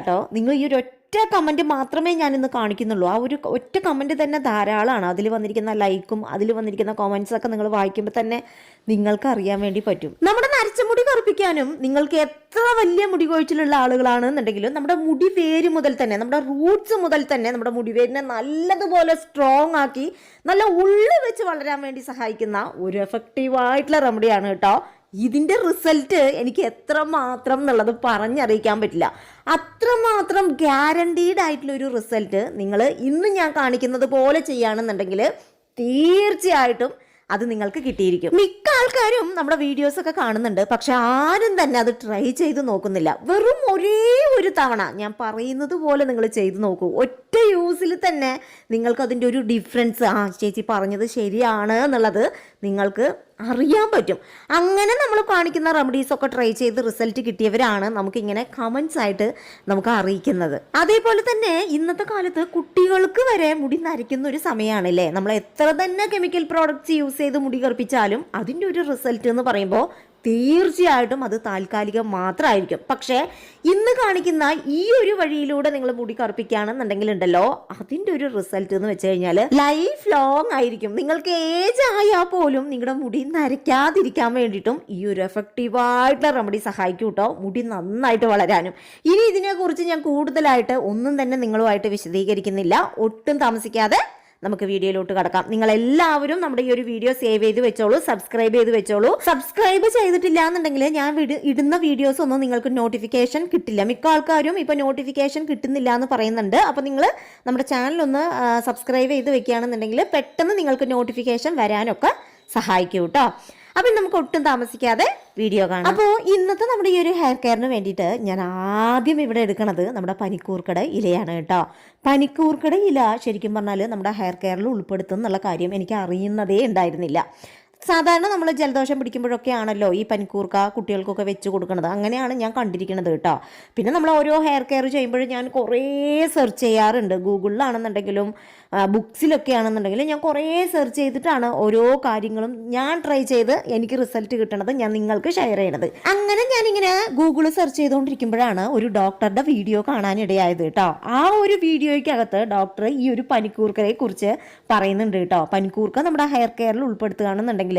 കേട്ടോ. നിങ്ങൾ ഈ ഒരു ഒറ്റ കമൻറ്റ് മാത്രമേ ഞാനിന്ന് കാണിക്കുന്നുള്ളൂ. ആ ഒരു ഒറ്റ കമൻറ്റ് തന്നെ ധാരാളമാണ്. അതിൽ വന്നിരിക്കുന്ന ലൈക്കും അതിൽ വന്നിരിക്കുന്ന കമൻറ്റ്സൊക്കെ നിങ്ങൾ വായിക്കുമ്പോൾ തന്നെ നിങ്ങൾക്ക് അറിയാൻ വേണ്ടി പറ്റും. നമ്മുടെ നരച്ച മുടി കറുപ്പിക്കാനും നിങ്ങൾക്ക് എത്ര വലിയ മുടി കൊഴിച്ചിലുള്ള ആളുകളാണെന്നുണ്ടെങ്കിലും നമ്മുടെ മുടി വേര് മുതൽ തന്നെ, നമ്മുടെ റൂട്ട്സ് മുതൽ തന്നെ നമ്മുടെ മുടി വേരിനെ നല്ലതുപോലെ സ്ട്രോങ് ആക്കി നല്ല ഉള്ളിൽ വെച്ച് വളരാൻ വേണ്ടി സഹായിക്കുന്ന ഒരു എഫക്റ്റീവായിട്ടുള്ള റെമഡിയാണ് കേട്ടോ. ഇതിൻ്റെ റിസൾട്ട് എനിക്ക് എത്രമാത്രം എന്നുള്ളത് പറഞ്ഞറിയിക്കാൻ പറ്റില്ല. അത്രമാത്രം ഗ്യാരണ്ടീഡ് ആയിട്ടുള്ളൊരു റിസൾട്ട് നിങ്ങൾ ഇന്ന് ഞാൻ കാണിക്കുന്നത് പോലെ ചെയ്യുകയാണെന്നുണ്ടെങ്കിൽ തീർച്ചയായിട്ടും അത് നിങ്ങൾക്ക് കിട്ടിയിരിക്കും. മിക്ക ആൾക്കാരും നമ്മുടെ വീഡിയോസ് ഒക്കെ കാണുന്നുണ്ട്, പക്ഷെ ആരും തന്നെ അത് ട്രൈ ചെയ്ത് നോക്കുന്നില്ല. വെറും ഒരേ ഒരു തവണ ഞാൻ പറയുന്നത് പോലെ നിങ്ങൾ ചെയ്ത് നോക്കൂ. ഒറ്റ യൂസിൽ തന്നെ നിങ്ങൾക്ക് അതിൻ്റെ ഒരു ഡിഫറൻസ്, ചേച്ചി പറഞ്ഞത് ശരിയാണ് എന്നുള്ളത് നിങ്ങൾക്ക് അറിയാൻ പറ്റും. അങ്ങനെ നമ്മൾ കാണിക്കുന്ന റെമഡീസൊക്കെ ട്രൈ ചെയ്ത് റിസൾട്ട് കിട്ടിയവരാണ് നമുക്കിങ്ങനെ കമൻസ് ആയിട്ട് നമുക്ക് അറിയിക്കുന്നത്. അതേപോലെ തന്നെ ഇന്നത്തെ കാലത്ത് കുട്ടികൾക്ക് വരെ മുടി നരയ്ക്കുന്ന ഒരു സമയമാണല്ലേ. നമ്മൾ എത്ര തന്നെ കെമിക്കൽ പ്രോഡക്ട്സ് യൂസ് ചെയ്ത് മുടി കറുപ്പിച്ചാലും അതിൻ്റെ ഒരു റിസൾട്ട് എന്ന് പറയുമ്പോൾ തീർച്ചയായിട്ടും അത് താൽക്കാലികം മാത്രമായിരിക്കും. പക്ഷേ ഇന്ന് കാണിക്കുന്ന ഈ ഒരു വഴിയിലൂടെ നിങ്ങൾ മുടി കറുപ്പിക്കുകയാണെന്നുണ്ടെങ്കിൽ ഉണ്ടല്ലോ, അതിൻ്റെ ഒരു റിസൾട്ട് എന്ന് വെച്ച് കഴിഞ്ഞാൽ ലൈഫ് ലോങ് ആയിരിക്കും. നിങ്ങൾക്ക് ഏജ് ആയാൽ പോലും നിങ്ങളുടെ മുടി നരയ്ക്കാതിരിക്കാൻ വേണ്ടിയിട്ടും ഈ ഒരു എഫക്റ്റീവായിട്ടുള്ള റെമഡി സഹായിക്കും കേട്ടോ, മുടി നന്നായിട്ട് വളരാനും. ഇനി ഇതിനെക്കുറിച്ച് ഞാൻ കൂടുതലായിട്ട് ഒന്നും തന്നെ നിങ്ങളുമായിട്ട് വിശദീകരിക്കുന്നില്ല. ഒട്ടും താമസിക്കാതെ നമുക്ക് വീഡിയോയിലോട്ട് കടക്കാം. നിങ്ങൾ എല്ലാവരും നമ്മുടെ ഈ ഒരു വീഡിയോ സേവ് ചെയ്ത് വെച്ചോളൂ, സബ്സ്ക്രൈബ് ചെയ്ത് വെച്ചോളൂ. സബ്സ്ക്രൈബ് ചെയ്തിട്ടില്ല എന്നുണ്ടെങ്കിൽ ഞാൻ ഇടുന്ന വീഡിയോസ് ഒന്നും നിങ്ങൾക്ക് നോട്ടിഫിക്കേഷൻ കിട്ടില്ല. മിക്ക ആൾക്കാരും ഇപ്പൊ നോട്ടിഫിക്കേഷൻ കിട്ടുന്നില്ല എന്ന് പറയുന്നുണ്ട്. അപ്പൊ നിങ്ങൾ നമ്മുടെ ചാനൽ ഒന്ന് സബ്സ്ക്രൈബ് ചെയ്ത് വെക്കുകയാണെന്നുണ്ടെങ്കിൽ പെട്ടെന്ന് നിങ്ങൾക്ക് നോട്ടിഫിക്കേഷൻ വരാനൊക്കെ സഹായിക്കും കേട്ടോ. അപ്പം നമുക്ക് ഒട്ടും താമസിക്കാതെ വീഡിയോ കാണാം. അപ്പോൾ ഇന്നത്തെ നമ്മുടെ ഈ ഒരു ഹെയർ കെയറിന് വേണ്ടിയിട്ട് ഞാൻ ആദ്യം ഇവിടെ എടുക്കുന്നത് നമ്മുടെ പനിക്കൂർക്കട ഇലയാണ് കേട്ടോ. പനിക്കൂർക്കട ഇല ശരിക്കും പറഞ്ഞാൽ നമ്മുടെ ഹെയർ കെയറിൽ ഉൾപ്പെടുത്തും എന്നുള്ള കാര്യം എനിക്ക് അറിയുന്നതേ ഉണ്ടായിരുന്നില്ല. സാധാരണ നമ്മൾ ജലദോഷം പിടിക്കുമ്പോഴൊക്കെ ആണല്ലോ ഈ പനിക്കൂർക്ക കുട്ടികൾക്കൊക്കെ വെച്ച് കൊടുക്കുന്നത്. അങ്ങനെയാണ് ഞാൻ കണ്ടിരിക്കുന്നത് കേട്ടോ. പിന്നെ നമ്മൾ ഓരോ ഹെയർ കെയർ ചെയ്യുമ്പോഴും ഞാൻ കുറേ സെർച്ച് ചെയ്യാറുണ്ട്. ഗൂഗിളിലാണെന്നുണ്ടെങ്കിലും ബുക്സിലൊക്കെ ആണെന്നുണ്ടെങ്കിലും ഞാൻ കുറേ സെർച്ച് ചെയ്തിട്ടാണ് ഓരോ കാര്യങ്ങളും ഞാൻ ട്രൈ ചെയ്ത് എനിക്ക് റിസൾട്ട് കിട്ടണത് ഞാൻ നിങ്ങൾക്ക് ഷെയർ ചെയ്യണത്. അങ്ങനെ ഞാനിങ്ങനെ ഗൂഗിൾ സെർച്ച് ചെയ്തുകൊണ്ടിരിക്കുമ്പോഴാണ് ഒരു ഡോക്ടറുടെ വീഡിയോ കാണാനിടയായത് കേട്ടോ. ആ ഒരു വീഡിയോയ്ക്കകത്ത് ഡോക്ടർ ഈ ഒരു പനിക്കൂർക്കയെ കുറിച്ച് പറയുന്നുണ്ട് കേട്ടോ. പനിക്കൂർക്ക നമ്മുടെ ഹെയർ കെയറിൽ ഉൾപ്പെടുത്തുകയാണെന്നുണ്ടെങ്കിൽ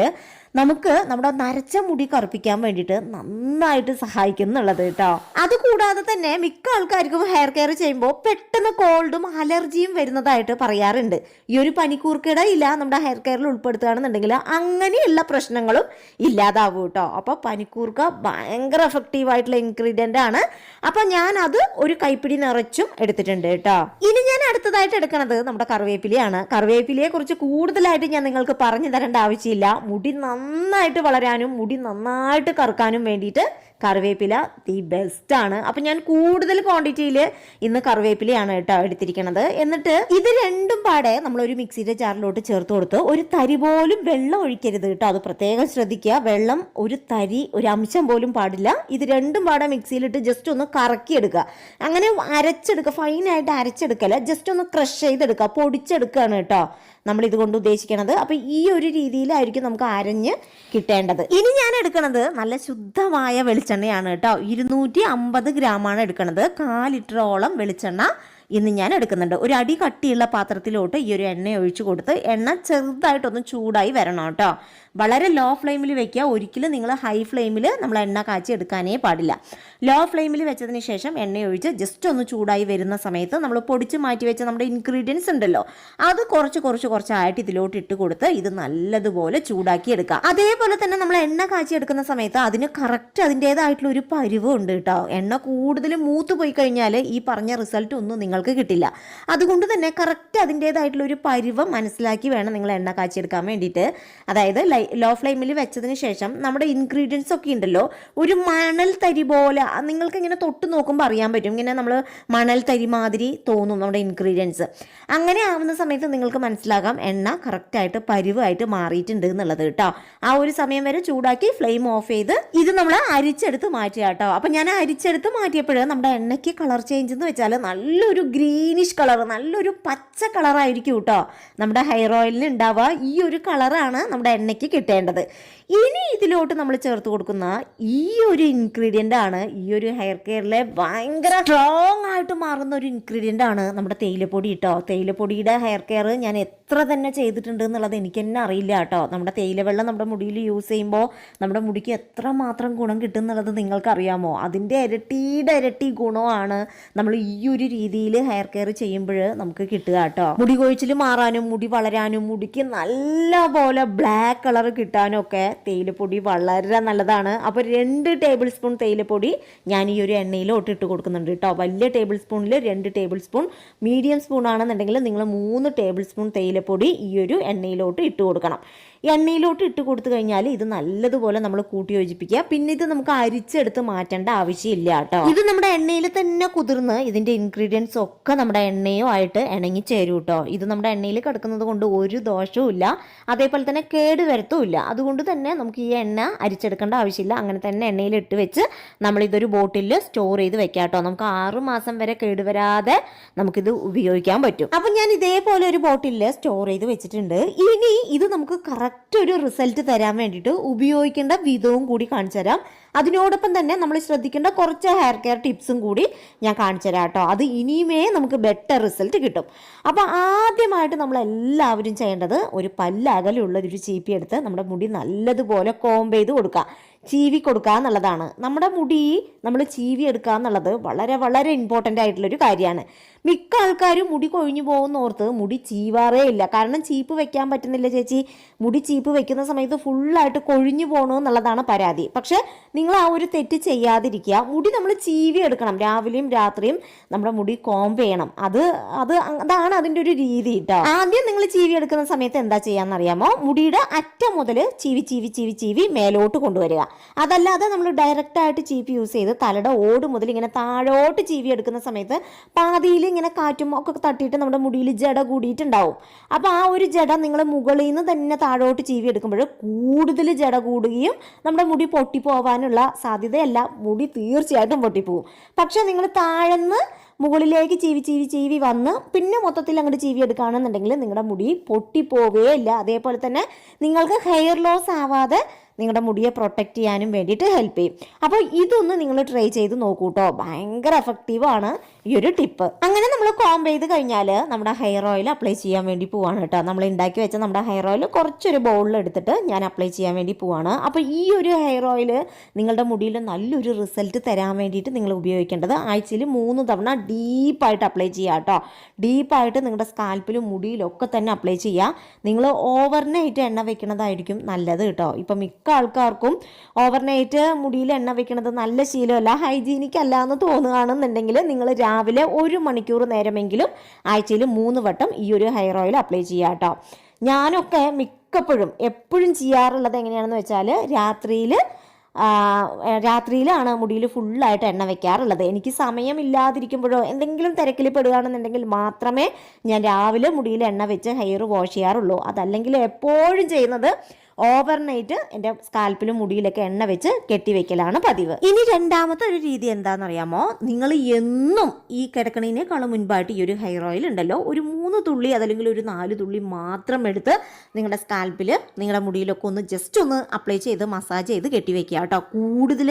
നമുക്ക് നമ്മുടെ നരച്ച മുടി കറുപ്പിക്കാൻ വേണ്ടിയിട്ട് നന്നായിട്ട് സഹായിക്കും എന്നുള്ളത് കേട്ടോ. അതുകൂടാതെ തന്നെ മിക്ക ആൾക്കാർക്കും ഹെയർ കെയർ ചെയ്യുമ്പോൾ പെട്ടെന്ന് കോൾഡും അലർജിയും വരുന്നതായിട്ട് പറയാറുണ്ട്. ഈ ഒരു പനിക്കൂർക്കയുടെ ഇല നമ്മുടെ ഹെയർ കെയറിൽ ഉൾപ്പെടുത്തുകയാണെന്നുണ്ടെങ്കിൽ അങ്ങനെയുള്ള പ്രശ്നങ്ങളും ഇല്ലാതാവും കേട്ടോ. അപ്പോൾ പനിക്കൂർക്ക ഭയങ്കര എഫക്റ്റീവായിട്ടുള്ള ഇൻഗ്രീഡിയൻ്റ് ആണ്. അപ്പം ഞാൻ അത് ഒരു കൈപ്പിടി നിറച്ചും എടുത്തിട്ടുണ്ട് കേട്ടോ. ഇനി ഞാൻ അടുത്തതായിട്ട് എടുക്കുന്നത് നമ്മുടെ കറിവേപ്പിലയാണ്. കറിവേപ്പിലയെ കുറിച്ച് കൂടുതലായിട്ട് ഞാൻ നിങ്ങൾക്ക് പറഞ്ഞു തരേണ്ട ആവശ്യമില്ല. മുടി നന്നായിട്ട് വളരാനും മുടി നന്നായിട്ട് കറുക്കാനും വേണ്ടിയിട്ട് കറിവേപ്പില ദി ബെസ്റ്റ് ആണ്. അപ്പം ഞാൻ കൂടുതൽ ക്വാണ്ടിറ്റിയിൽ ഇന്ന് കറിവേപ്പിലയാണ് കേട്ടോ എടുത്തിരിക്കുന്നത്. എന്നിട്ട് ഇത് രണ്ടും പാടെ നമ്മളൊരു മിക്സിയുടെ ജാറിലോട്ട് ചേർത്ത് കൊടുത്ത് ഒരു തരി പോലും വെള്ളം ഒഴിക്കരുത് കേട്ടോ. അത് പ്രത്യേകം ശ്രദ്ധിക്കുക. വെള്ളം ഒരു തരി ഒരു അംശം പോലും പാടില്ല. ഇത് രണ്ടും പാടെ മിക്സിയിലിട്ട് ജസ്റ്റ് ഒന്ന് കറക്കിയെടുക്കുക. അങ്ങനെ അരച്ചെടുക്കുക, ഫൈനായിട്ട് അരച്ചെടുക്കല്ല, ജസ്റ്റ് ഒന്ന് ക്രഷ് ചെയ്തെടുക്കുക, പൊടിച്ചെടുക്കുകയാണ് കേട്ടോ നമ്മൾ ഇതുകൊണ്ട് ഉദ്ദേശിക്കുന്നത്. അപ്പം ഈ ഒരു രീതിയിലായിരിക്കും നമുക്ക് അരഞ്ഞ് കിട്ടേണ്ടത്. ഇനി ഞാൻ എടുക്കുന്നത് നല്ല ശുദ്ധമായ വെളിച്ചെണ്ണയാണ് കേട്ടോ. 250 ഗ്രാമാണ് എടുക്കുന്നത്. 1/4 ലിറ്ററോളം വെളിച്ചെണ്ണ ഇന്ന് ഞാൻ എടുക്കുന്നുണ്ട്. ഒരു അടി കട്ടിയുള്ള പാത്രത്തിലോട്ട് ഈ ഒരു എണ്ണ ഒഴിച്ചു കൊടുത്ത് എണ്ണ ചെറുതായിട്ടൊന്ന് ചൂടായി വരണം കേട്ടോ. വളരെ ലോ ഫ്ലെയിമിൽ വെക്കുക. ഒരിക്കലും നിങ്ങൾ ഹൈ ഫ്ലെയിമിൽ നമ്മൾ എണ്ണ കാച്ചി എടുക്കാനേ പാടില്ല. ലോ ഫ്ലെയിമിൽ വെച്ചതിന് ശേഷം എണ്ണ ഒഴിച്ച് ജസ്റ്റ് ഒന്ന് ചൂടായി വരുന്ന സമയത്ത് നമ്മൾ പൊടിച്ച് മാറ്റി വെച്ച നമ്മുടെ ഇൻഗ്രീഡിയൻസ് ഉണ്ടല്ലോ, അത് കുറച്ചായിട്ട് ഇതിലോട്ട് ഇട്ട് കൊടുത്ത് ഇത് നല്ലതുപോലെ ചൂടാക്കി എടുക്കുക. അതേപോലെ തന്നെ നമ്മൾ എണ്ണ കാച്ചി എടുക്കുന്ന സമയത്ത് അതിന് കറക്റ്റ് അതിൻ്റെതായിട്ടുള്ള ഒരു പരുവം ഉണ്ട് കേട്ടോ. എണ്ണ കൂടുതൽ മൂത്ത് പോയി കഴിഞ്ഞാൽ ഈ പറഞ്ഞ റിസൾട്ട് ഒന്നും നിങ്ങൾക്ക് കിട്ടില്ല. അതുകൊണ്ട് തന്നെ കറക്റ്റ് അതിൻ്റെതായിട്ടുള്ള ഒരു പരുവം മനസ്സിലാക്കി വേണം നിങ്ങൾ എണ്ണ കാച്ചി എടുക്കാൻ വേണ്ടിയിട്ട്. അതായത് ലോ ഫ്ലെയിമിൽ വെച്ചതിന് ശേഷം നമ്മുടെ ഇൻഗ്രീഡിയൻസ് ഒക്കെ ഉണ്ടല്ലോ ഒരു മണൽ തരി പോലെ നിങ്ങൾക്ക് ഇങ്ങനെ തൊട്ട് നോക്കുമ്പോൾ അറിയാൻ പറ്റും. ഇങ്ങനെ നമ്മൾ മണൽ തരി മാതിരി തോന്നും നമ്മുടെ ഇൻഗ്രീഡിയൻസ്. അങ്ങനെ ആവുന്ന സമയത്ത് നിങ്ങൾക്ക് മനസ്സിലാകാം എണ്ണ കറക്റ്റായിട്ട് പരുവായിട്ട് മാറിയിട്ടുണ്ട് എന്നുള്ളത് കേട്ടോ. ആ ഒരു സമയം വരെ ചൂടാക്കി ഫ്ലെയിം ഓഫ് ചെയ്ത് ഇത് നമ്മൾ അരിച്ചെടുത്ത് മാറ്റുക കേട്ടോ. അപ്പം ഞാൻ അരിച്ചെടുത്ത് മാറ്റിയപ്പോൾ നമ്മുടെ എണ്ണയ്ക്ക് കളർ ചേഞ്ച് എന്ന് വെച്ചാൽ നല്ലൊരു ഗ്രീനിഷ് കളർ, നല്ലൊരു പച്ച കളറായിരിക്കും കേട്ടോ നമ്മുടെ ഹെയർ ഓയിലിന് ഉണ്ടാവുക. ഈ ഒരു കളറാണ് നമ്മുടെ എണ്ണയ്ക്ക് കിട്ടേണ്ടത്. ഇനി ഇതിലോട്ട് നമ്മൾ ചേർത്ത് കൊടുക്കുന്ന ഈ ഒരു ഇൻഗ്രീഡിയൻ്റ് ആണ് ഈ ഒരു ഹെയർ കെയറിലെ ഭയങ്കര സ്ട്രോങ് ഫുള്ളായിട്ട് മാറുന്ന ഒരു ഇൻഗ്രീഡിയൻ്റ് ആണ് നമ്മുടെ തേയിലപ്പൊടി കേട്ടോ. തേയിലപ്പൊടിയുടെ ഹെയർ കെയർ ഞാൻ എത്ര തന്നെ ചെയ്തിട്ടുണ്ട് എന്നുള്ളത് എനിക്ക് തന്നെ അറിയില്ല കേട്ടോ. നമ്മുടെ തേയില വെള്ളം നമ്മുടെ മുടിയിൽ യൂസ് ചെയ്യുമ്പോൾ നമ്മുടെ മുടിക്ക് എത്രമാത്രം ഗുണം കിട്ടും എന്നുള്ളത് നിങ്ങൾക്കറിയാമോ? അതിൻ്റെ ഇരട്ടി ഗുണമാണ് നമ്മൾ ഈ ഒരു രീതിയിൽ ഹെയർ കെയർ ചെയ്യുമ്പോൾ നമുക്ക് കിട്ടുക കേട്ടോ. മുടി കൊഴിച്ചിൽ മാറാനും മുടി വളരാനും മുടിക്ക് നല്ല പോലെ ബ്ലാക്ക് കളർ കിട്ടാനും ഒക്കെ തേയിലപ്പൊടി വളരെ നല്ലതാണ്. അപ്പോൾ 2 ടേബിൾ സ്പൂൺ തേയിലപ്പൊടി ഞാൻ ഈ ഒരു എണ്ണയിലോട്ട് ഇട്ട് കൊടുക്കുന്നുണ്ട് കേട്ടോ. വലിയ ടേബിൾ സ്പൂണിൽ 2 ടേബിൾ സ്പൂൺ, മീഡിയം സ്പൂൺ ആണെന്നുണ്ടെങ്കിൽ നിങ്ങൾ 3 ടേബിൾ സ്പൂൺ തേയിലപ്പൊടി ഈ ഒരു എണ്ണയിലോട്ട് ഇട്ട് കൊടുക്കണം. എണ്ണയിലോട്ട് ഇട്ട് കൊടുത്തു കഴിഞ്ഞാൽ ഇത് നല്ലതുപോലെ നമ്മൾ കൂട്ടി യോജിപ്പിക്കുക. പിന്നെ ഇത് നമുക്ക് അരിച്ചെടുത്ത് മാറ്റേണ്ട ആവശ്യമില്ല കേട്ടോ. ഇത് നമ്മുടെ എണ്ണയിൽ തന്നെ കുതിർന്ന് ഇതിൻ്റെ ഇൻഗ്രീഡിയൻസ് ഒക്കെ നമ്മുടെ എണ്ണയും ആയിട്ട് ഇണങ്ങി ചേരും കേട്ടോ. ഇത് നമ്മുടെ എണ്ണയിൽ കിടക്കുന്നത് കൊണ്ട് ഒരു ദോഷവും ഇല്ല, അതേപോലെ തന്നെ കേട് വരുത്തുമില്ല. അതുകൊണ്ട് തന്നെ നമുക്ക് ഈ എണ്ണ അരിച്ചെടുക്കേണ്ട ആവശ്യമില്ല. അങ്ങനെ തന്നെ എണ്ണയിൽ ഇട്ട് വെച്ച് നമ്മളിതൊരു ബോട്ടിലിൽ സ്റ്റോർ ചെയ്ത് വെക്കാം കേട്ടോ. നമുക്ക് 6 മാസം വരെ കേടുവരാതെ നമുക്കിത് ഉപയോഗിക്കാൻ പറ്റും. അപ്പം ഞാൻ ഇതേപോലെ ഒരു ബോട്ടിലിൽ സ്റ്റോർ ചെയ്ത് വെച്ചിട്ടുണ്ട്. ഇനി ഇത് നമുക്ക് കറക്റ്റ് ഒരു റിസൾട്ട് തരാൻ വേണ്ടിയിട്ട് ഉപയോഗിക്കേണ്ട വിധവും കൂടി കാണിച്ചു തരാം. അതിനോടൊപ്പം തന്നെ നമ്മൾ ശ്രദ്ധിക്കേണ്ട കുറച്ച് ഹെയർ കെയർ ടിപ്സും കൂടി ഞാൻ കാണിച്ചു തരാം കേട്ടോ. അത് ഇനിയുമേ നമുക്ക് ബെറ്റർ റിസൾട്ട് കിട്ടും. അപ്പോൾ ആദ്യമായിട്ട് നമ്മളെല്ലാവരും ചെയ്യേണ്ടത് ഒരു പല്ലകലുള്ള ഒരു ചീപ്പി എടുത്ത് നമ്മുടെ മുടി നല്ലതുപോലെ കോംബ് ചെയ്ത് കൊടുക്കുക, ചീവി കൊടുക്കുക എന്നുള്ളതാണ്. നമ്മുടെ മുടി നമ്മൾ ചീവി എടുക്കുക എന്നുള്ളത് വളരെ വളരെ ഇമ്പോർട്ടൻ്റ് ആയിട്ടുള്ളൊരു കാര്യമാണ്. മിക്ക ആൾക്കാരും മുടി കൊഴിഞ്ഞു പോകുന്നോർത്ത് മുടി ചീവാറേ ഇല്ല. കാരണം ചീപ്പ് വെക്കാൻ പറ്റുന്നില്ല ചേച്ചി, മുടി ചീപ്പ് വെക്കുന്ന സമയത്ത് ഫുള്ളായിട്ട് കൊഴിഞ്ഞു പോകണമെന്നുള്ളതാണ് പരാതി. പക്ഷേ നിങ്ങൾ ആ ഒരു തെറ്റ് ചെയ്യാതിരിക്കുക. മുടി നമ്മൾ ചീവി എടുക്കണം. രാവിലെയും രാത്രിയും നമ്മുടെ മുടി കോംബ് ചെയ്യണം. അതാണ് അതിൻ്റെ ഒരു രീതി കേട്ടോ. ആദ്യം നിങ്ങൾ ചീവി എടുക്കുന്ന സമയത്ത് എന്താ ചെയ്യാന്നറിയാമോ? മുടിയുടെ അറ്റം മുതൽ ചീവി മേലോട്ട് കൊണ്ടുവരിക. അതല്ലാതെ നമ്മൾ ഡയറക്റ്റ് ആയിട്ട് ചീപ്പി യൂസ് ചെയ്ത് തലയുടെ ഓട് മുതൽ ഇങ്ങനെ താഴോട്ട് ചീവി എടുക്കുന്ന സമയത്ത് പാതിയിൽ ഇങ്ങനെ കാറ്റും ഒക്കെ തട്ടിയിട്ട് നമ്മുടെ മുടിയിൽ ജട കൂടിയിട്ടുണ്ടാവും. അപ്പോൾ ആ ഒരു ജട നിങ്ങൾ മുകളിൽ നിന്ന് തന്നെ താഴോട്ട് ചീവി എടുക്കുമ്പോൾ കൂടുതൽ ജട കൂടുകയും നമ്മുടെ മുടി പൊട്ടിപ്പോവാനുള്ള സാധ്യതയല്ല, മുടി തീർച്ചയായിട്ടും പൊട്ടിപ്പോവും. പക്ഷെ നിങ്ങൾ താഴെന്ന് മുകളിലേക്ക് ചീവി വന്ന് പിന്നെ മൊത്തത്തിൽ അങ്ങോട്ട് ചീവി എടുക്കുകയാണെന്നുണ്ടെങ്കിൽ നിങ്ങളുടെ മുടി പൊട്ടിപ്പോവേ ഇല്ല. അതേപോലെ തന്നെ നിങ്ങൾക്ക് ഹെയർ ലോസ് ആവാതെ നിങ്ങളുടെ മുടിയെ പ്രൊട്ടക്റ്റ് ചെയ്യാനും വേണ്ടിയിട്ട് ഹെൽപ്പ് ചെയ്യും. അപ്പോൾ ഇതൊന്ന് നിങ്ങൾ ട്രൈ ചെയ്ത് നോക്കൂ കേട്ടോ. ഭയങ്കര എഫക്റ്റീവാണ് ഈ ഒരു ടിപ്പ്. അങ്ങനെ നമ്മൾ കോംബ് ചെയ്ത് കഴിഞ്ഞാൽ നമ്മുടെ ഹെയർ ഓയിൽ അപ്ലൈ ചെയ്യാൻ വേണ്ടി പോവാണ് കേട്ടോ. നമ്മൾ ഉണ്ടാക്കി വെച്ച നമ്മുടെ ഹെയർ ഓയിൽ കുറച്ചൊരു ബൗളിൽ എടുത്തിട്ട് ഞാൻ അപ്ലൈ ചെയ്യാൻ വേണ്ടി പോവാണ്. അപ്പോൾ ഈ ഒരു ഹെയർ ഓയിൽ നിങ്ങളുടെ മുടിയിൽ നല്ലൊരു റിസൾട്ട് തരാൻ വേണ്ടിയിട്ട് നിങ്ങൾ ഉപയോഗിക്കേണ്ടത് ആഴ്ചയിൽ 3 തവണ ഡീപ്പായിട്ട് അപ്ലൈ ചെയ്യുക കേട്ടോ. ഡീപ്പായിട്ട് നിങ്ങളുടെ സ്കാൽപ്പിലും മുടിയിലൊക്കെ തന്നെ അപ്ലൈ ചെയ്യുക. നിങ്ങൾ ഓവർനൈറ്റ് എണ്ണ വെക്കുന്നതായിരിക്കും നല്ലത് കേട്ടോ. ഇപ്പം മിക്ക ആൾക്കാർക്കും ഓവർനൈറ്റ് മുടിയിൽ എണ്ണ വെക്കുന്നത് നല്ല ശീലമല്ല, ഹൈജീനിക് അല്ല എന്ന് തോന്നുകയാണെന്നുണ്ടെങ്കിൽ നിങ്ങൾ രാവിലെ 1 മണിക്കൂർ നേരമെങ്കിലും ആഴ്ചയിൽ 3 വട്ടം ഈ ഒരു ഹെയർ ഓയിൽ അപ്ലൈ ചെയ്യുക കേട്ടോ. ഞാനൊക്കെ എപ്പോഴും ചെയ്യാറുള്ളത് എങ്ങനെയാണെന്ന് വെച്ചാൽ രാത്രിയിലാണ് മുടിയിൽ ഫുള്ളായിട്ട് എണ്ണ വെക്കാറുള്ളത്. എനിക്ക് സമയമില്ലാതിരിക്കുമ്പോഴോ എന്തെങ്കിലും തിരക്കിൽ പെടുകയാണെന്നുണ്ടെങ്കിൽ മാത്രമേ ഞാൻ രാവിലെ മുടിയിൽ എണ്ണ വെച്ച് ഹെയർ വാഷ് ചെയ്യാറുള്ളൂ. അതല്ലെങ്കിൽ എപ്പോഴും ചെയ്യുന്നത് ഓവർനൈറ്റ് എൻ്റെ സ്കാൽപ്പിലും മുടിയിലൊക്കെ എണ്ണ വെച്ച് കെട്ടിവെക്കലാണ് പതിവ്. ഇനി രണ്ടാമത്തെ ഒരു രീതി എന്താണെന്നറിയാമോ? നിങ്ങൾ എന്നും ഈ കിടക്കണേക്കാളും മുൻപായിട്ട് ഈ ഒരു ഹെയർ ഓയിൽ ഉണ്ടല്ലോ, ഒരു 3 തുള്ളി അതല്ലെങ്കിൽ ഒരു 4 തുള്ളി മാത്രം എടുത്ത് നിങ്ങളുടെ സ്കാൽപ്പിൽ നിങ്ങളുടെ മുടിയിലൊക്കെ ഒന്ന് ജസ്റ്റ് ഒന്ന് അപ്ലൈ ചെയ്ത് മസാജ് ചെയ്ത് കെട്ടിവെക്കുക കേട്ടോ. കൂടുതൽ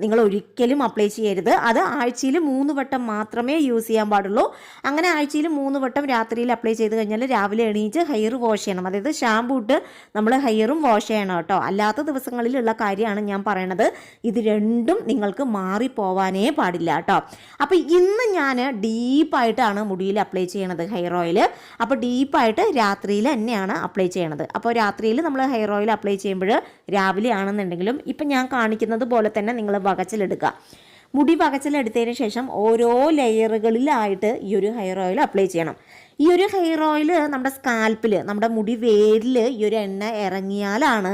നിങ്ങൾ ഒരിക്കലും അപ്ലൈ ചെയ്യരുത്. അത് ആഴ്ചയിൽ 3 വട്ടം മാത്രമേ യൂസ് ചെയ്യാൻ പാടുള്ളൂ. അങ്ങനെ ആഴ്ചയിൽ 3 വട്ടം രാത്രിയിൽ അപ്ലൈ ചെയ്ത് കഴിഞ്ഞാൽ രാവിലെ എണീച്ച് ഹെയർ വാഷ് ചെയ്യണം. അതായത് ഷാമ്പൂ ഇട്ട് നമ്മൾ ഹെയറും വാഷ് ചെയ്യണം കേട്ടോ. അല്ലാത്ത ദിവസങ്ങളിലുള്ള കാര്യമാണ് ഞാൻ പറയണത്. ഇത് രണ്ടും നിങ്ങൾക്ക് മാറിപ്പോവാനേ പാടില്ല കേട്ടോ. അപ്പോൾ ഇന്ന് ഞാൻ ഡീപ്പായിട്ടാണ് മുടിയിൽ അപ്ലൈ ചെയ്യണത് ഹെയർ ഓയിൽ. അപ്പോൾ ഡീപ്പായിട്ട് രാത്രിയിൽ തന്നെയാണ് അപ്ലൈ ചെയ്യണത്. അപ്പോൾ രാത്രിയിൽ നമ്മൾ ഹെയർ ഓയിൽ അപ്ലൈ ചെയ്യുമ്പോൾ രാവിലെ ആണെന്നുണ്ടെങ്കിലും ഇപ്പം ഞാൻ കാണിക്കുന്നത് പോലെ തന്നെ നിങ്ങൾ വകച്ചിലെടുക്കുക. മുടി വകച്ചിലെടുത്തതിന് ശേഷം ഓരോ ലെയറുകളിലായിട്ട് ഈ ഒരു ഹെയർ ഓയിൽ അപ്ലൈ ചെയ്യണം. ഈ ഒരു ഹെയർ ഓയിൽ നമ്മുടെ സ്കാൽപ്പിൽ, നമ്മുടെ മുടി വേരിൽ ഈ ഒരു എണ്ണ ഇറങ്ങിയാലാണ്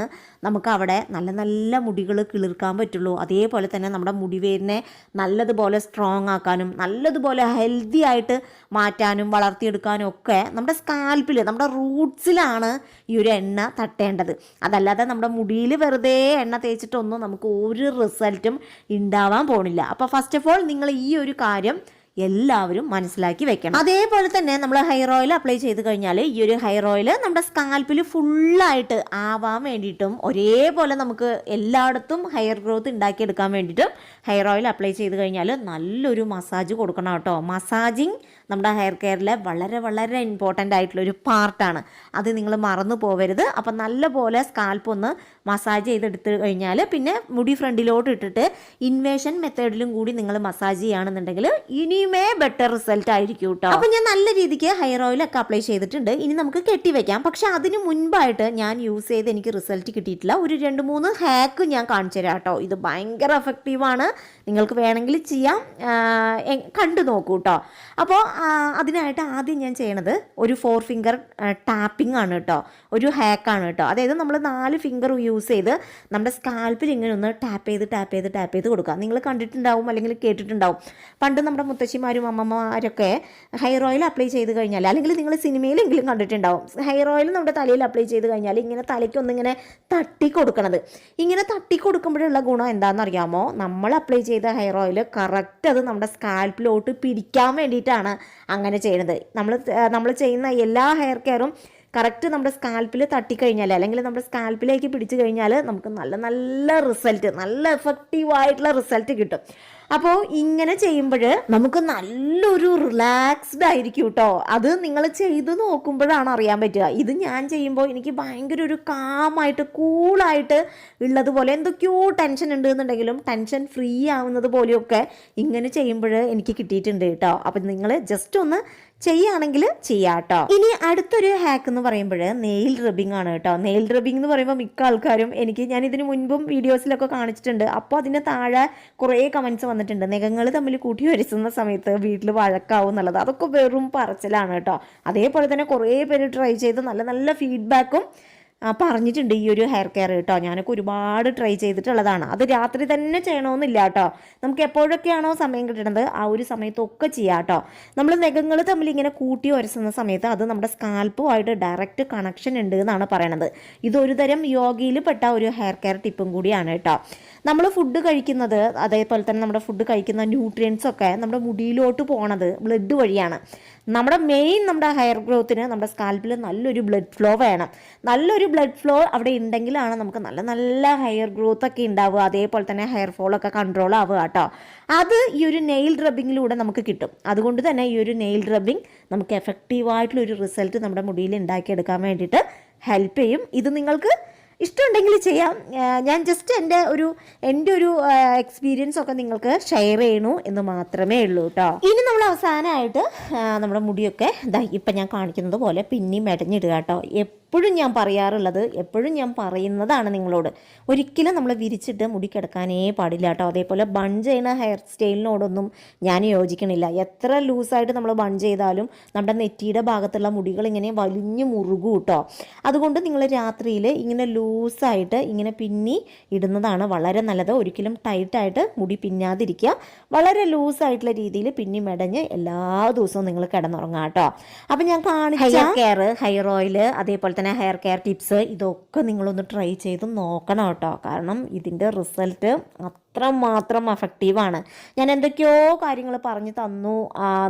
നമുക്ക് അവിടെ നല്ല നല്ല മുടികൾ കിളിർക്കാൻ പറ്റുള്ളൂ. അതേപോലെ തന്നെ നമ്മുടെ മുടിവേരിനെ നല്ലതുപോലെ സ്ട്രോങ് ആക്കാനും നല്ലതുപോലെ ഹെൽത്തി ആയിട്ട് മാറ്റാനും വളർത്തിയെടുക്കാനും ഒക്കെ നമ്മുടെ സ്കാൽപ്പിൽ, നമ്മുടെ റൂട്ട്സിലാണ് ഈ ഒരു എണ്ണ തട്ടേണ്ടത്. അതല്ലാതെ നമ്മുടെ മുടിയിൽ വെറുതെ എണ്ണ തേച്ചിട്ടൊന്നും നമുക്ക് ഒരു റിസൾട്ടും ഉണ്ടാവാൻ പോണില്ല. അപ്പോൾ ഫസ്റ്റ് ഓഫ് ഓൾ നിങ്ങൾ ഈ ഒരു കാര്യം എല്ലാവരും മനസ്സിലാക്കി വെക്കണം. അതേപോലെ തന്നെ നമ്മൾ ഹെയർ ഓയിൽ അപ്ലൈ ചെയ്ത് കഴിഞ്ഞാൽ ഈ ഒരു ഹെയർ ഓയിൽ നമ്മുടെ സ്കാൽപ്പിൽ ഫുള്ളായിട്ട് ആവാൻ വേണ്ടിയിട്ടും ഒരേപോലെ നമുക്ക് എല്ലായിടത്തും ഹെയർ ഗ്രോത്ത് ഉണ്ടാക്കിയെടുക്കാൻ വേണ്ടിയിട്ടും ഹെയർ ഓയിൽ അപ്ലൈ ചെയ്ത് കഴിഞ്ഞാൽ നല്ലൊരു മസാജ് കൊടുക്കണം കേട്ടോ. മസാജിങ് നമ്മുടെ ഹെയർ കെയറിലെ വളരെ വളരെ ഇമ്പോർട്ടൻ്റ് ആയിട്ടുള്ളൊരു പാർട്ടാണ്. അത് നിങ്ങൾ മറന്നു പോകരുത്. അപ്പം നല്ലപോലെ സ്കാൽപ്പ് ഒന്ന് മസാജ് ചെയ്തെടുത്ത് കഴിഞ്ഞാൽ പിന്നെ മുടി ഫ്രണ്ടിലോട്ട് ഇട്ടിട്ട് ഇൻവേഷൻ മെത്തേഡിലും കൂടി നിങ്ങൾ മസാജ് ചെയ്യുകയാണെന്നുണ്ടെങ്കിൽ ഇനിയുമേ ബെറ്റർ റിസൾട്ട് ആയിരിക്കും കേട്ടോ. അപ്പം ഞാൻ നല്ല രീതിക്ക് ഹെയർ ഓയിലൊക്കെ അപ്ലൈ ചെയ്തിട്ടുണ്ട്. ഇനി നമുക്ക് കെട്ടിവെക്കാം. പക്ഷെ അതിന് മുൻപായിട്ട് ഞാൻ യൂസ് ചെയ്ത് എനിക്ക് റിസൾട്ട് കിട്ടിയിട്ടില്ല. ഒരു 2-3 ഹാക്ക് ഞാൻ കാണിച്ചു തരാം കേട്ടോ. ഇത് ഭയങ്കര എഫക്റ്റീവാണ്. നിങ്ങൾക്ക് വേണമെങ്കിൽ ചെയ്യാം, കണ്ടു നോക്കൂ കേട്ടോ. അപ്പോൾ അതിനായിട്ട് ആദ്യം ഞാൻ ചെയ്യണത് ഒരു 4 ഫിംഗർ ടാപ്പിംഗ് ആണ് കേട്ടോ. ഒരു ഹാക്കാണ് കേട്ടോ. അതായത് നമ്മൾ 4 ഫിംഗർ യൂസ് ചെയ്ത് നമ്മുടെ സ്കാൽപ്പിൽ ഇങ്ങനെ ഒന്ന് ടാപ്പ് ചെയ്ത് കൊടുക്കുക. നിങ്ങൾ കണ്ടിട്ടുണ്ടാവും അല്ലെങ്കിൽ കേട്ടിട്ടുണ്ടാവും. പണ്ട് നമ്മുടെ മുത്തശ്ശിമാരും അമ്മമാരൊക്കെ ഹെയർ ഓയിൽ അപ്ലൈ ചെയ്ത് കഴിഞ്ഞാൽ, അല്ലെങ്കിൽ നിങ്ങൾ സിനിമയിലെങ്കിലും കണ്ടിട്ടുണ്ടാവും, ഹെയർ ഓയിൽ നമ്മുടെ തലയിൽ അപ്ലൈ ചെയ്ത് കഴിഞ്ഞാൽ ഇങ്ങനെ തലയ്ക്കൊന്നിങ്ങനെ തട്ടി കൊടുക്കണത്. ഇങ്ങനെ തട്ടി കൊടുക്കുമ്പോഴുള്ള ഗുണം എന്താണെന്നറിയാമോ? നമ്മൾ അപ്ലൈ ചെയ്ത ഹെയർ ഓയിൽ കറക്റ്റ് അത് നമ്മുടെ സ്കാൽപ്പിലോട്ട് പിടിക്കാൻ വേണ്ടിയിട്ടാണ് അങ്ങനെ ചെയ്യുന്നത്. നമ്മൾ ചെയ്യുന്ന എല്ലാ ഹെയർ കെയറും കറക്റ്റ് നമ്മുടെ സ്കാൽപ്പിൽ തട്ടിക്കഴിഞ്ഞാൽ, അല്ലെങ്കിൽ നമ്മുടെ സ്കാൽപ്പിലേക്ക് പിടിച്ചു കഴിഞ്ഞാൽ നമുക്ക് നല്ല നല്ല റിസൾട്ട്, നല്ല എഫക്റ്റീവായിട്ടുള്ള റിസൾട്ട് കിട്ടും. അപ്പോൾ ഇങ്ങനെ ചെയ്യുമ്പോൾ നമുക്ക് നല്ലൊരു റിലാക്സ്ഡ് ആയിരിക്കും കേട്ടോ. അത് നിങ്ങൾ ചെയ്ത് നോക്കുമ്പോഴാണ് അറിയാൻ പറ്റുക. ഇത് ഞാൻ ചെയ്യുമ്പോൾ എനിക്ക് ഭയങ്കര ഒരു കാമായിട്ട് കൂളായിട്ട് ഉള്ളതുപോലെ, എന്തൊക്കെയോ ടെൻഷൻ ഉണ്ട് എന്നുണ്ടെങ്കിലും ടെൻഷൻ ഫ്രീ ആവുന്നത് പോലെയൊക്കെ ഇങ്ങനെ ചെയ്യുമ്പോൾ എനിക്ക് കിട്ടിയിട്ടുണ്ട് കേട്ടോ. അപ്പം നിങ്ങൾ ജസ്റ്റ് ഒന്ന് ചെയ്യുകയാണെങ്കിൽ ചെയ്യാം കേട്ടോ. ഇനി അടുത്തൊരു ഹാക്ക് എന്ന് പറയുമ്പോൾ നെയിൽ റബ്ബിംഗ് ആണ് കേട്ടോ. നെയിൽ റബ്ബിംഗ് എന്ന് പറയുമ്പോൾ മിക്ക ആൾക്കാരും ഞാൻ ഇതിന് മുൻപും വീഡിയോസിലൊക്കെ കാണിച്ചിട്ടുണ്ട്. അപ്പോൾ അതിന് താഴെ കുറേ കമൻറ്റ്സ് വന്നിട്ടുണ്ട്, നഖങ്ങൾ തമ്മിൽ കൂട്ടി വരച്ചുന്ന സമയത്ത് വീട്ടിൽ വഴക്കാവും എന്നുള്ളത്. അതൊക്കെ വെറും പറച്ചിലാണ് കേട്ടോ. അതേപോലെ തന്നെ കുറേ പേര് ട്രൈ ചെയ്ത് നല്ല നല്ല ഫീഡ്ബാക്കും പറഞ്ഞിട്ടുണ്ട് ഈ ഒരു ഹെയർ കെയർ കേട്ടോ. ഞാനൊക്കെ ഒരുപാട് ട്രൈ ചെയ്തിട്ടുള്ളതാണ്. അത് രാത്രി തന്നെ ചെയ്യണമെന്നില്ല കേട്ടോ. നമുക്ക് എപ്പോഴൊക്കെയാണോ സമയം കിട്ടുന്നത് ആ ഒരു സമയത്തൊക്കെ ചെയ്യാം കേട്ടോ. നമ്മൾ നഖങ്ങൾ തമ്മിൽ ഇങ്ങനെ കൂട്ടി ഉരസുന്ന സമയത്ത് അത് നമ്മുടെ സ്കാൽപ്പുമായിട്ട് ഡയറക്റ്റ് കണക്ഷൻ ഉണ്ട് എന്നാണ് പറയണത്. ഇതൊരു തരം യോഗയിൽ പെട്ട ഒരു ഹെയർ കെയർ ടിപ്പും കൂടിയാണ് കേട്ടോ. നമ്മൾ ഫുഡ് കഴിക്കുന്നത്, അതേപോലെ തന്നെ നമ്മുടെ ഫുഡ് കഴിക്കുന്ന ന്യൂട്രിയൻസ് ഒക്കെ നമ്മുടെ മുടിയിലോട്ട് പോണത് ബ്ലഡ് വഴിയാണ്. നമ്മുടെ ഹെയർ ഗ്രോത്തിന് നമ്മുടെ സ്കാൽപ്പിൽ നല്ലൊരു ബ്ലഡ് ഫ്ലോ വേണം. നല്ലൊരു ബ്ലഡ് ഫ്ലോ അവിടെ ഉണ്ടെങ്കിലാണ് നമുക്ക് നല്ല നല്ല ഹെയർ ഗ്രോത്ത് ഒക്കെ ഉണ്ടാവുക. അതേപോലെ തന്നെ ഹെയർ ഫോളൊക്കെ കൺട്രോൾ ആവുക കേട്ടോ. അത് ഈ ഒരു നെയിൽ റബ്ബിങ്ങിലൂടെ നമുക്ക് കിട്ടും. അതുകൊണ്ട് തന്നെ ഈ ഒരു നെയിൽ റബ്ബിങ് നമുക്ക് എഫക്റ്റീവായിട്ടുള്ളൊരു റിസൾട്ട് നമ്മുടെ മുടിയിൽ ഉണ്ടാക്കിയെടുക്കാൻ വേണ്ടിയിട്ട് ഹെൽപ്പ് ചെയ്യും. ഇത് നിങ്ങൾക്ക് ഇഷ്ടമുണ്ടെങ്കിൽ ചെയ്യാം. ഞാൻ ജസ്റ്റ് എൻ്റെ ഒരു എക്സ്പീരിയൻസ് ഒക്കെ നിങ്ങൾക്ക് ഷെയർ ചെയ്യണു എന്ന് മാത്രമേ ഉള്ളൂ കേട്ടോ. ഇനി നമ്മൾ അവസാനമായിട്ട് നമ്മുടെ മുടിയൊക്കെ ഇപ്പം ഞാൻ കാണിക്കുന്നത് പോലെ പിന്നെയും മെടഞ്ഞിടുക കേട്ടോ. എപ്പോഴും ഞാൻ പറയാറുള്ളത്, എപ്പോഴും ഞാൻ പറയുന്നതാണ് നിങ്ങളോട്, ഒരിക്കലും നമ്മൾ വിരിച്ചിട്ട് മുടി കിടക്കാനേ പാടില്ല കേട്ടോ. അതേപോലെ ബൺ ചെയ്യുന്ന ഹെയർ സ്റ്റൈലിനോടൊന്നും ഞാൻ യോജിക്കണില്ല. എത്ര ലൂസായിട്ട് നമ്മൾ ബൺ ചെയ്താലും നമ്മുടെ നെറ്റിയുടെ ഭാഗത്തുള്ള മുടികൾ ഇങ്ങനെ വലിഞ്ഞു മുറുകും കേട്ടോ. അതുകൊണ്ട് നിങ്ങൾ രാത്രിയിൽ ഇങ്ങനെ ലൂസായിട്ട് ഇങ്ങനെ പിന്നി ഇടുന്നതാണ് വളരെ നല്ലത്. ഒരിക്കലും ടൈറ്റായിട്ട് മുടി പിന്നാതിരിക്കുക. വളരെ ലൂസായിട്ടുള്ള രീതിയിൽ പിന്നി മെടഞ്ഞ് എല്ലാ ദിവസവും നിങ്ങൾ കിടന്നുറങ്ങാം കേട്ടോ. അപ്പം ഞാൻ കാണിച്ച ഹെയർ കെയർ, ഹെയർ ഓയിൽ, അതേപോലെ ഹെയർ കെയർ ടിപ്സ് ഇതൊക്കെ നിങ്ങളൊന്ന് ട്രൈ ചെയ്ത് നോക്കണം കേട്ടോ. കാരണം ഇതിൻ്റെ റിസൾട്ട് അത്രമാത്രം എഫക്റ്റീവാണ്. ഞാൻ എന്തൊക്കെയോ കാര്യങ്ങൾ പറഞ്ഞു തന്നു,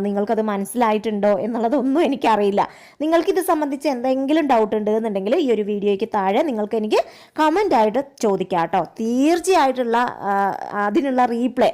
നിങ്ങൾക്കത് മനസ്സിലായിട്ടുണ്ടോ എന്നുള്ളതൊന്നും എനിക്കറിയില്ല. നിങ്ങൾക്കിത് സംബന്ധിച്ച് എന്തെങ്കിലും ഡൗട്ട് ഉണ്ട് എന്നുണ്ടെങ്കിൽ ഈ ഒരു വീഡിയോയ്ക്ക് താഴെ നിങ്ങൾക്ക് എനിക്ക് കമൻ്റായിട്ട് ചോദിക്കാം കേട്ടോ. തീർച്ചയായിട്ടുള്ള അതിനുള്ള റീപ്ലൈ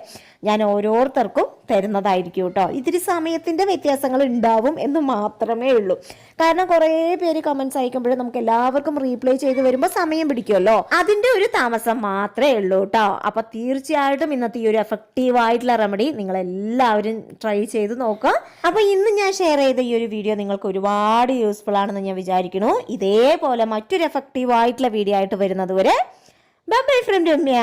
ഞാൻ ഓരോരുത്തർക്കും തരുന്നതായിരിക്കും കേട്ടോ. ഇതിരി സമയത്തിൻ്റെ വ്യത്യാസങ്ങൾ ഉണ്ടാവും എന്ന് മാത്രമേ ഉള്ളൂ. കാരണം കുറേ പേര് കമൻറ്റ്സ് അയക്കുമ്പോൾ നമുക്ക് എല്ലാവർക്കും റീപ്ലൈ ചെയ്ത് വരുമ്പോൾ സമയം പിടിക്കുമല്ലോ. അതിൻ്റെ ഒരു താമസം മാത്രമേ ഉള്ളൂ കേട്ടോ. അപ്പോൾ തീർച്ചയായിട്ടും ഇന്നത്തെ ഈ ഒരു എഫക്റ്റീവായിട്ടുള്ള റെമഡി നിങ്ങളെല്ലാവരും ട്രൈ ചെയ്ത് നോക്കുക. അപ്പോൾ ഇന്ന് ഞാൻ ഷെയർ ചെയ്ത ഈ ഒരു വീഡിയോ നിങ്ങൾക്ക് ഒരുപാട് യൂസ്ഫുൾ ആണെന്ന് ഞാൻ വിചാരിക്കുന്നു. ഇതേപോലെ മറ്റൊരു എഫക്റ്റീവായിട്ടുള്ള വീഡിയോ ആയിട്ട് വരുന്നത് വരെ ബൈ ഫ്രം രമ്യ.